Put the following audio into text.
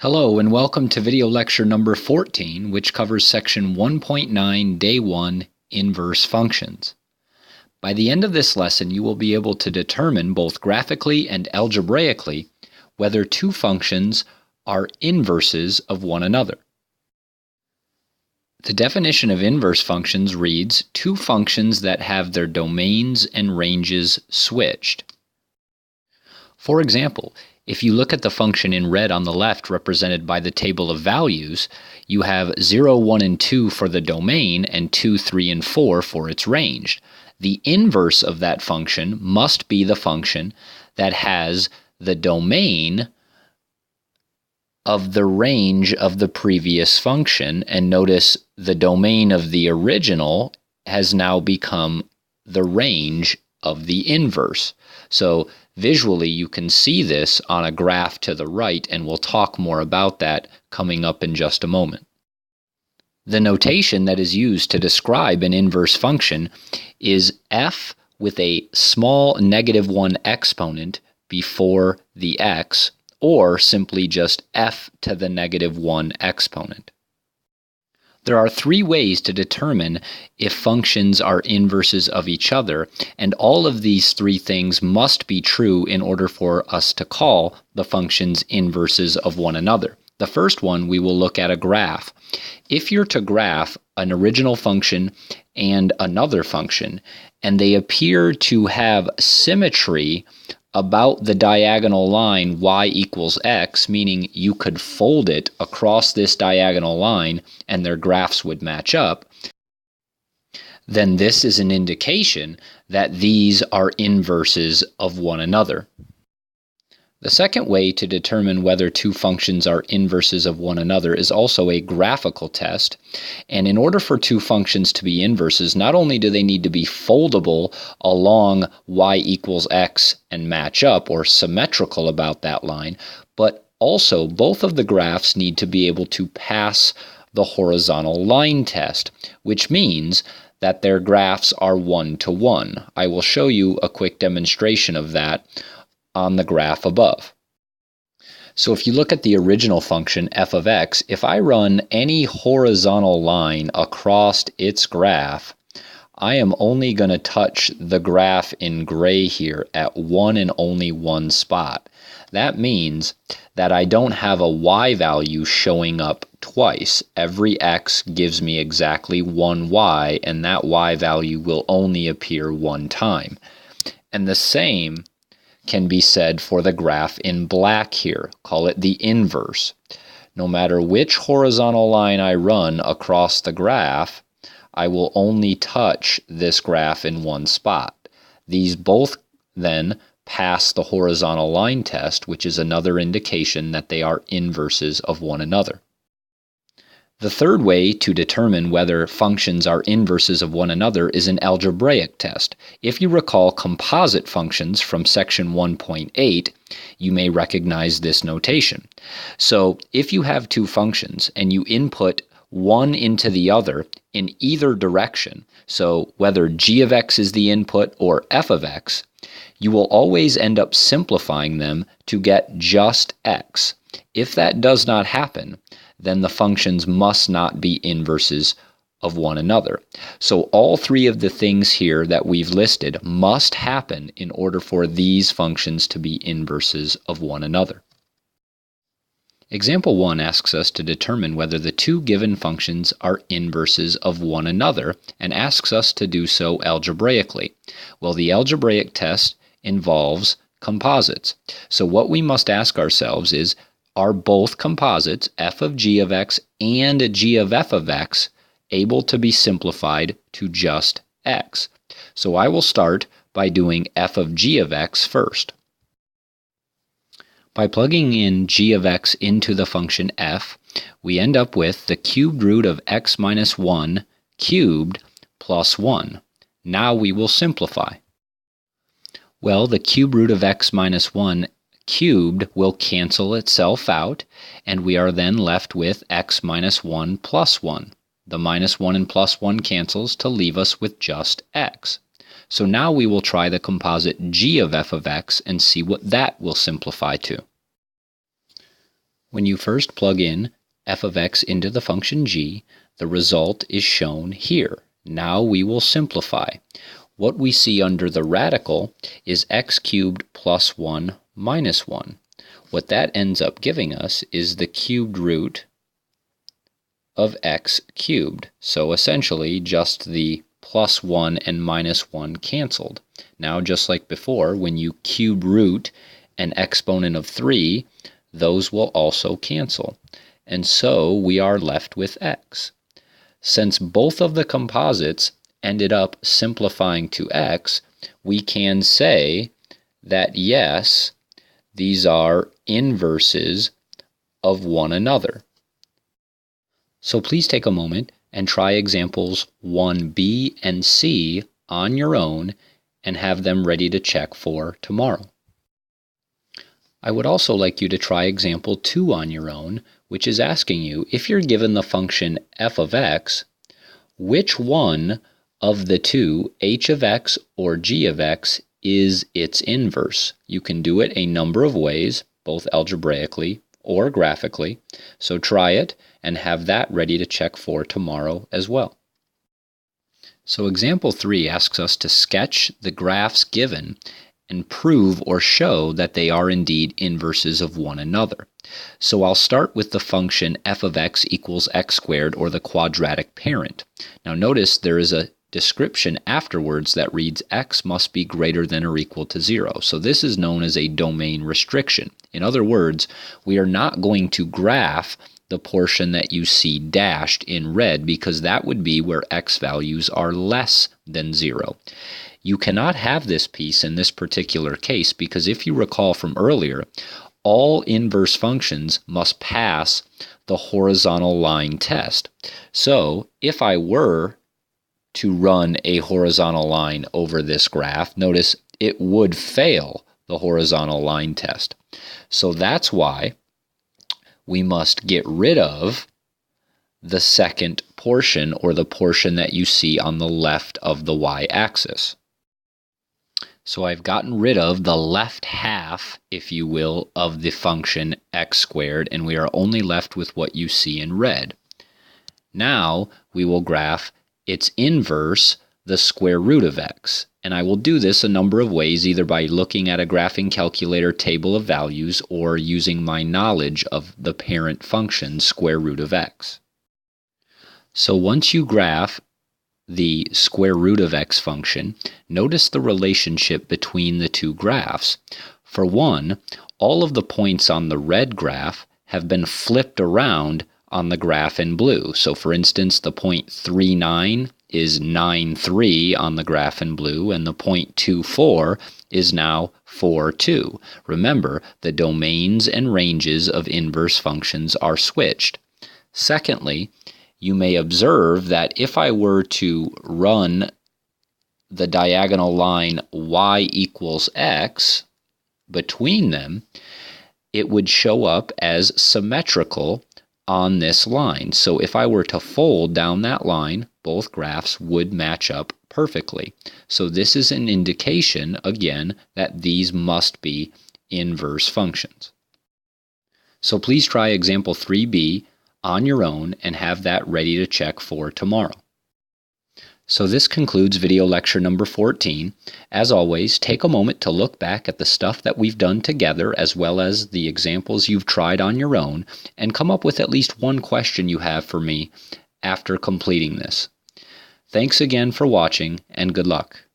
Hello and welcome to video lecture number 14, which covers section 1.9, day 1, inverse functions. By the end of this lesson, you will be able to determine both graphically and algebraically whether two functions are inverses of one another. The definition of inverse functions reads, two functions that have their domains and ranges switched. For example, if you look at the function in red on the left represented by the table of values, you have 0, 1, and 2 for the domain and 2, 3, and 4 for its range. The inverse of that function must be the function that has the domain of the range of the previous function, and notice the domain of the original has now become the range of the inverse. So visually, you can see this on a graph to the right, and we'll talk more about that coming up in just a moment. The notation that is used to describe an inverse function is f with a small -1 exponent before the x, or simply just f to the -1 exponent. There are three ways to determine if functions are inverses of each other, and all of these three things must be true in order for us to call the functions inverses of one another. The first one, we will look at a graph. If you're to graph an original function and another function, and they appear to have symmetry about the diagonal line y equals x, meaning you could fold it across this diagonal line and their graphs would match up, then this is an indication that these are inverses of one another. The second way to determine whether two functions are inverses of one another is also a graphical test. And in order for two functions to be inverses, not only do they need to be foldable along y equals x and match up, or symmetrical about that line, but also both of the graphs need to be able to pass the horizontal line test, which means that their graphs are 1-to-1. I will show you a quick demonstration of that on the graph above. So if you look at the original function f of x, if I run any horizontal line across its graph, I am only going to touch the graph in gray here at one and only one spot. That means that I don't have a y value showing up twice. Every x gives me exactly one y, and that y value will only appear one time. And the same can be said for the graph in black here. Call it the inverse. No matter which horizontal line I run across the graph, I will only touch this graph in one spot. These both then pass the horizontal line test, which is another indication that they are inverses of one another. The third way to determine whether functions are inverses of one another is an algebraic test. If you recall composite functions from section 1.8, you may recognize this notation. So if you have two functions and you input one into the other in either direction, so whether g of x is the input or f of x, you will always end up simplifying them to get just x. If that does not happen, then the functions must not be inverses of one another. So all three of the things here that we've listed must happen in order for these functions to be inverses of one another. Example 1 asks us to determine whether the two given functions are inverses of one another, and asks us to do so algebraically. Well, the algebraic test involves composites. So what we must ask ourselves is, are both composites, f of g of x and g of f of x, able to be simplified to just x? So I will start by doing f of g of x first. By plugging in g of x into the function f, we end up with the cubed root of x minus 1 cubed plus 1. Now we will simplify. Well, the cube root of x minus 1 cubed will cancel itself out, and we are then left with x minus 1 plus 1. The minus 1 and plus 1 cancels to leave us with just x. So now we will try the composite g of f of x and see what that will simplify to. When you first plug in f of x into the function g, the result is shown here. Now we will simplify. What we see under the radical is x cubed plus 1 minus 1. What that ends up giving us is the cubed root of x cubed. So essentially just the plus 1 and minus 1 canceled. Now just like before, when you cube root an exponent of 3, those will also cancel. And so we are left with x. Since both of the composites ended up simplifying to x, we can say that yes, these are inverses of one another. So please take a moment and try examples 1b and c on your own and have them ready to check for tomorrow. I would also like you to try example 2 on your own, which is asking you, if you're given the function f of x, which one of the two, h of x or g of x, is its inverse? You can do it a number of ways, both algebraically or graphically, so try it and have that ready to check for tomorrow as well. So example 3 asks us to sketch the graphs given and prove or show that they are indeed inverses of one another. So I'll start with the function f of x equals x squared, or the quadratic parent. Now notice there is a description afterwards that reads x must be greater than or equal to 0. So this is known as a domain restriction. In other words, we are not going to graph the portion that you see dashed in red, because that would be where x values are less than 0. You cannot have this piece in this particular case because if you recall from earlier, all inverse functions must pass the horizontal line test. So if I were to run a horizontal line over this graph, notice it would fail the horizontal line test. So that's why we must get rid of the second portion, or the portion that you see on the left of the y-axis. So I've gotten rid of the left half, if you will, of the function x squared, and we are only left with what you see in red. Now we will graph its inverse, the square root of x. And I will do this a number of ways, either by looking at a graphing calculator table of values or using my knowledge of the parent function, square root of x. So once you graph the square root of x function, notice the relationship between the two graphs. For one, all of the points on the red graph have been flipped around on the graph in blue. So for instance, the point 39 is 9,3 on the graph in blue, and the point 24 is now 4,2. Remember, the domains and ranges of inverse functions are switched. Secondly, you may observe that if I were to run the diagonal line y equals x between them, it would show up as symmetrical on this line. So if I were to fold down that line, both graphs would match up perfectly. So this is an indication, again, that these must be inverse functions. So please try example 3b on your own and have that ready to check for tomorrow. So this concludes video lecture number 14. As always, take a moment to look back at the stuff that we've done together, as well as the examples you've tried on your own, and come up with at least one question you have for me after completing this. Thanks again for watching, and good luck.